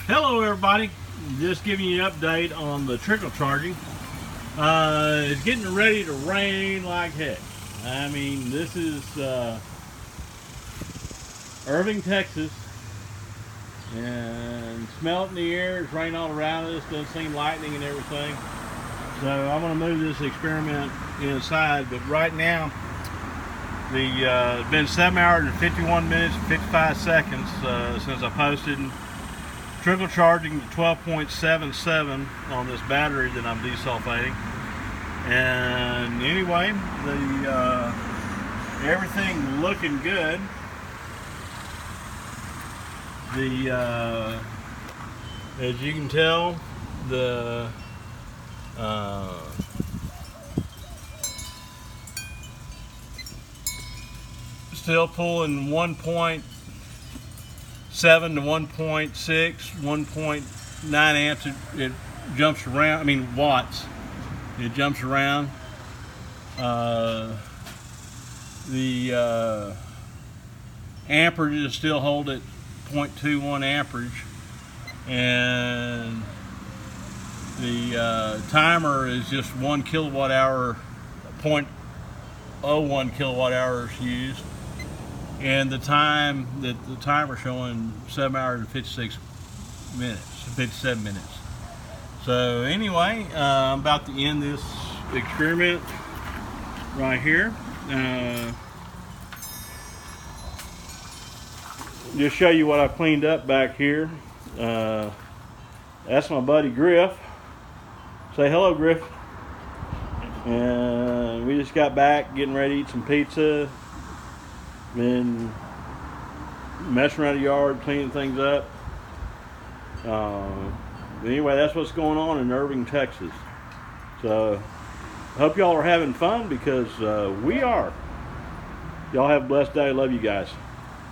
Hello everybody, just giving you an update on the trickle charging. It's getting ready to rain like heck. I mean, this is Irving, Texas, and smell it in the air. It's raining all around us, doesn't seem lightning and everything. So I'm going to move this experiment inside, but right now it's been 7 hours and 51 minutes and 55 seconds since I posted trickle charging to 12.77 on this battery that I'm desulfating. And anyway, everything looking good. As you can tell, the still pulling 1.7 to 1.6, 1.9 amps. It jumps around, I mean watts. It jumps around. The amperage is still hold at 0.21 amperage, and the timer is just 1 kilowatt hour, 0.01 kilowatt hours used. And the time that the timer showing 7 hours and 57 minutes. So anyway, I'm about to end this experiment right here. Just show you what I cleaned up back here. That's my buddy Griff. Say hello, Griff. And we just got back, getting ready to eat some pizza. Been messing around the yard, cleaning things up. Anyway, that's what's going on in Irving, Texas. So I hope y'all are having fun, because we are. Y'all have a blessed day. Love you guys.